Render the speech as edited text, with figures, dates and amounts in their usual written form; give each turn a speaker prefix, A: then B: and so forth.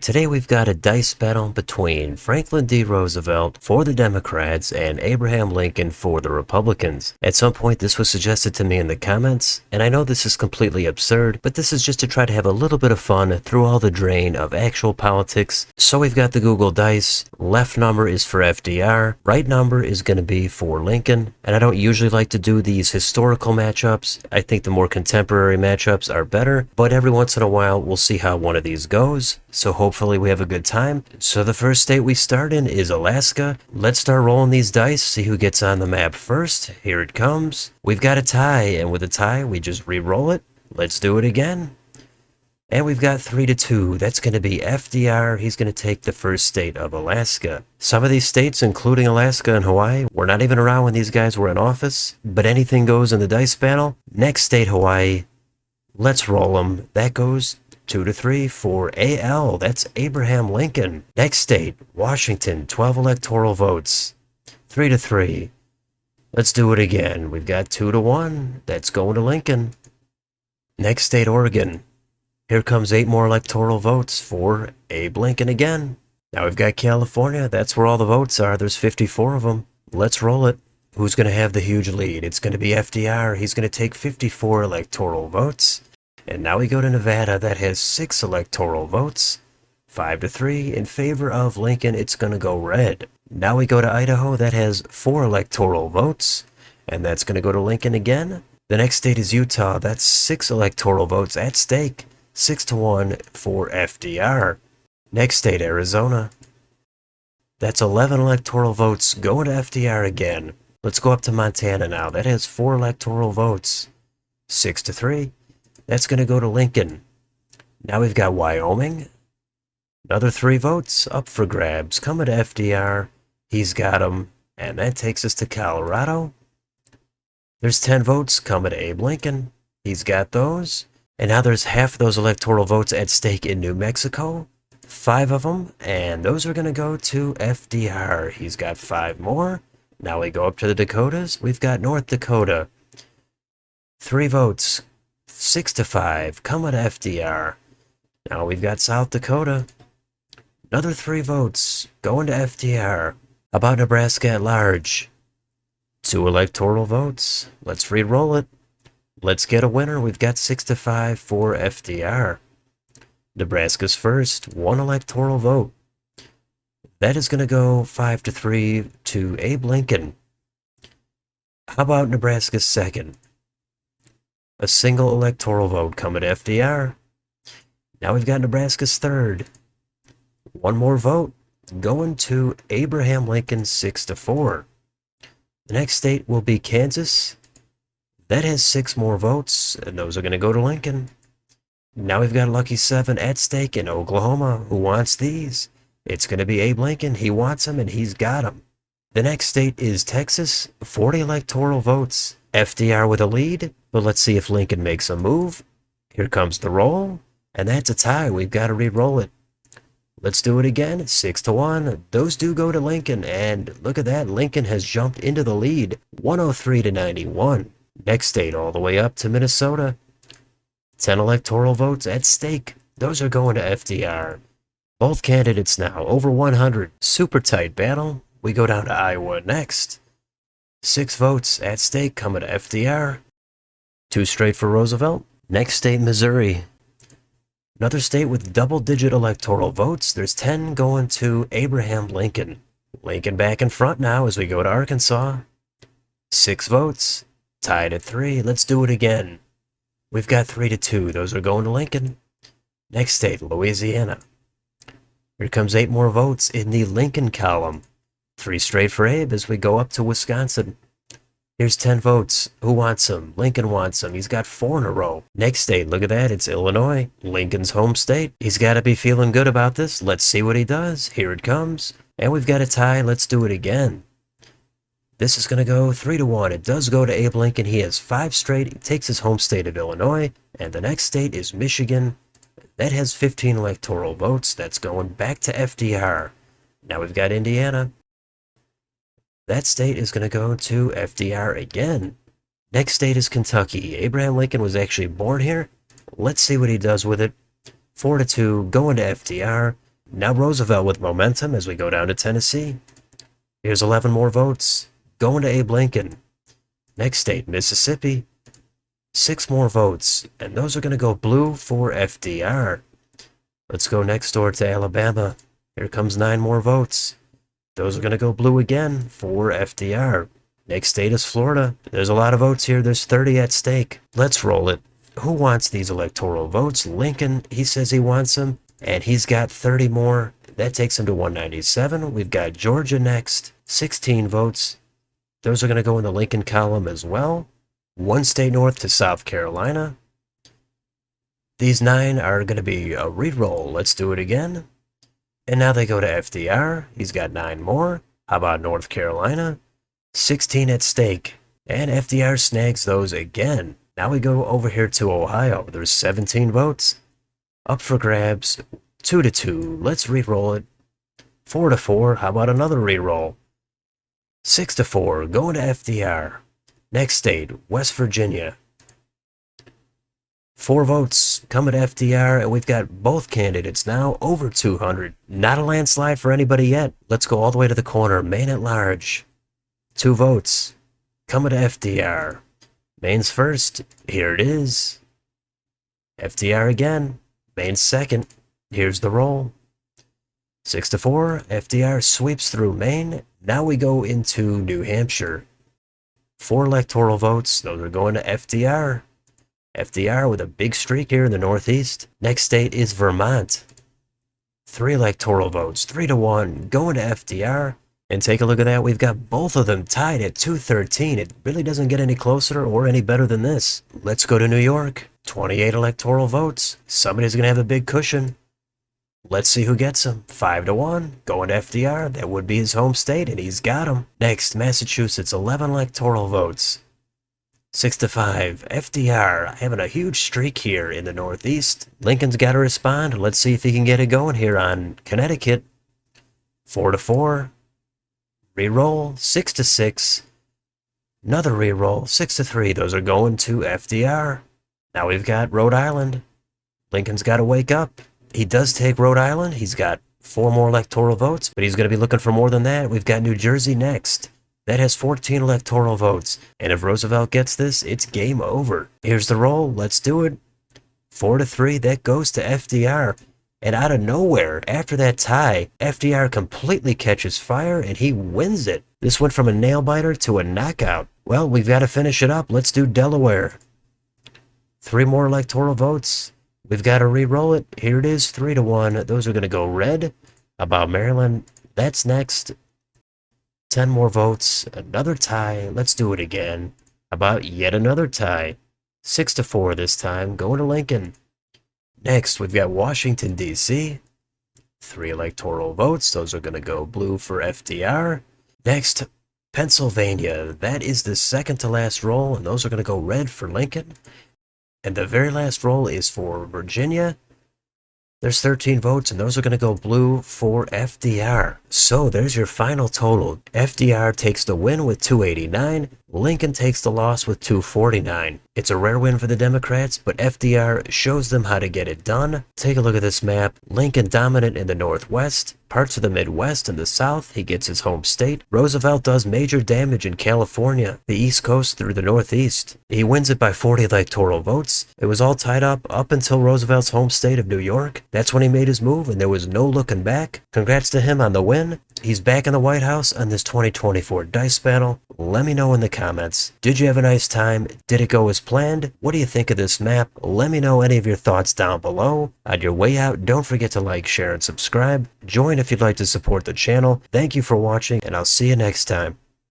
A: Today we've got a dice battle between Franklin D. Roosevelt for the Democrats and Abraham Lincoln for the Republicans. At some point this was suggested to me in the comments, and I know this is completely absurd, but this is just to try to have a little bit of fun through all the drain of actual politics. So we've got the Google Dice. Left number is for FDR, right number is going to be for Lincoln, and I don't usually like to do these historical matchups. I think the more contemporary matchups are better, but every once in a while we'll see how one of these goes. So hopefully we have a good time. So the first state we start in is Alaska. Let's start rolling these dice, see who gets on the map first. Here it comes. We've got a tie, and with a tie, we just re-roll it. Let's do it again. And we've got 3-2. That's going to be FDR. He's going to take the first state of Alaska. Some of these states, including Alaska and Hawaii, were not even around when these guys were in office, but anything goes in the dice battle. Next state, Hawaii. Let's roll them. That goes 2-3 for AL. That's Abraham Lincoln. Next state, Washington, 12 electoral votes. 3-3. Let's do it again. We've got 2-1. That's going to Lincoln. Next state, Oregon. Here comes 8 more electoral votes for Abe Lincoln again. Now we've got California. That's where all the votes are. There's 54 of them. Let's roll it. Who's going to have the huge lead? It's going to be FDR. He's going to take 54 electoral votes. And now we go to Nevada. That has 6 electoral votes. 5-3 in favor of Lincoln. It's going to go red. Now we go to Idaho. That has 4 electoral votes. And that's going to go to Lincoln again. The next state is Utah. That's 6 electoral votes at stake. 6-1 for FDR. Next state, Arizona. That's 11 electoral votes going to FDR again. Let's go up to Montana now. That has 4 electoral votes. 6-3. That's going to go to Lincoln. Now we've got Wyoming. Another 3 votes up for grabs. Coming to FDR. He's got them. And that takes us to Colorado. There's 10 votes coming to Abe Lincoln. He's got those. And now there's half of those electoral votes at stake in New Mexico. 5 of them. And those are going to go to FDR. He's got 5 more. Now we go up to the Dakotas. We've got North Dakota. 3 votes. 6-5, coming to FDR. Now we've got South Dakota. Another 3 votes, going to FDR. How about Nebraska at large? 2 electoral votes. Let's re-roll it. Let's get a winner. We've got 6-5 for FDR. Nebraska's first, 1 electoral vote. That is going to go 5-3 to Abe Lincoln. How about Nebraska's second? A single electoral vote coming to FDR. Now we've got Nebraska's third. 1 more vote going to Abraham Lincoln, 6-4. The next state will be Kansas. That has 6 more votes, and those are going to go to Lincoln. Now we've got lucky 7 at stake in Oklahoma. Who wants these? It's going to be Abe Lincoln. He wants them, and he's got them. The next state is Texas. 40 electoral votes. FDR with a lead, but let's see if Lincoln makes a move. Here comes the roll, and that's a tie. We've got to re-roll it. Let's do it again. 6-1. Those do go to Lincoln, and look at that. Lincoln has jumped into the lead. 103-91. Next state all the way up to Minnesota. 10 electoral votes at stake. Those are going to FDR. Both candidates now over 100. Super tight battle. We go down to Iowa next. 6 votes at stake coming to FDR. 2 straight for Roosevelt. Next state, Missouri. Another state with double-digit electoral votes. There's 10 going to Abraham Lincoln. Lincoln back in front now as we go to Arkansas. 6 votes. Tied at 3. Let's do it again. We've got 3-2. Those are going to Lincoln. Next state, Louisiana. Here comes 8 more votes in the Lincoln column. 3 straight for Abe as we go up to Wisconsin. Here's 10 votes. Who wants him? Lincoln wants him. He's got 4 in a row. Next state, look at that. It's Illinois. Lincoln's home state. He's got to be feeling good about this. Let's see what he does. Here it comes. And we've got a tie. Let's do it again. This is going to go 3-1. It does go to Abe Lincoln. He has 5 straight. He takes his home state of Illinois. And the next state is Michigan. That has 15 electoral votes. That's going back to FDR. Now we've got Indiana. That state is going to go to FDR again. Next state is Kentucky. Abraham Lincoln was actually born here. Let's see what he does with it. 4-2, going to FDR. Now Roosevelt with momentum as we go down to Tennessee. Here's 11 more votes. Going to Abe Lincoln. Next state, Mississippi. 6 more votes, and those are going to go blue for FDR. Let's go next door to Alabama. Here comes 9 more votes. Those are going to go blue again for FDR. Next state is Florida. There's a lot of votes here. There's 30 at stake. Let's roll it. Who wants these electoral votes? Lincoln, he says he wants them, and he's got 30 more. That takes him to 197. We've got Georgia next. 16 votes. Those are going to go in the Lincoln column as well. 1 state north to South Carolina. These 9 are going to be a re-roll. Let's do it again. And now they go to FDR. He's got 9 more. How about North Carolina? 16 at stake. And FDR snags those again. Now we go over here to Ohio. There's 17 votes. Up for grabs. 2-2. Let's re-roll it. 4-4. How about another re-roll? 6-4. Going to FDR. Next state, West Virginia. 4 votes coming to FDR, and we've got both candidates now over 200. Not a landslide for anybody yet. Let's go all the way to the corner. Maine at large. 2 votes coming to FDR. Maine's first. Here it is. FDR again. Maine's second. Here's the roll. 6-4. FDR sweeps through Maine. Now we go into New Hampshire. 4 electoral votes. Those are going to FDR. FDR with a big streak here in the Northeast. Next state is Vermont. 3 electoral votes. 3-1. Going to FDR. And take a look at that. We've got both of them tied at 213. It really doesn't get any closer or any better than this. Let's go to New York. 28 electoral votes. Somebody's going to have a big cushion. Let's see who gets him. 5-1. Going to FDR. That would be his home state, and he's got him. Next, Massachusetts. 11 electoral votes. 6-5. FDR having a huge streak here in the Northeast. Lincoln's got to respond. Let's see if he can get it going here on Connecticut. 4-4. Reroll. 6-6. Another reroll. 6-3. Those are going to FDR. Now we've got Rhode Island. Lincoln's got to wake up. He does take Rhode Island. He's got 4 more electoral votes, but he's going to be looking for more than that. We've got New Jersey next. That has 14 electoral votes. And if Roosevelt gets this, it's game over. Here's the roll. Let's do it. 4-3. That goes to FDR. And out of nowhere, after that tie, FDR completely catches fire and he wins it. This went from a nail-biter to a knockout. Well, we've got to finish it up. Let's do Delaware. 3 more electoral votes. We've got to re-roll it. Here it is, 3-1. Those are going to go red. About Maryland, that's next. 10 more votes. Another tie. Let's do it again. About yet another tie. 6-4 this time. Going to Lincoln. Next, we've got Washington, D.C. 3 electoral votes. Those are going to go blue for FDR. Next, Pennsylvania. That is the second to last roll, and those are going to go red for Lincoln. And the very last roll is for Virginia. There's 13 votes, and those are going to go blue for FDR. So there's your final total. FDR takes the win with 289. Lincoln takes the loss with 249. It's a rare win for the Democrats, but FDR shows them how to get it done. Take a look at this map. Lincoln dominant in the Northwest. Parts of the Midwest and the South, he gets his home state. Roosevelt does major damage in California, the East Coast through the Northeast. He wins it by 40 electoral votes. It was all tied up until Roosevelt's home state of New York. That's when he made his move, and there was no looking back. Congrats to him on the win. He's back in the White House on this 2024 dice battle. Let me know in the comments. Did you have a nice time? Did it go as planned? What do you think of this map? Let me know any of your thoughts down below. On your way out, don't forget to like, share, and subscribe. Join if you'd like to support the channel. Thank you for watching, and I'll see you next time.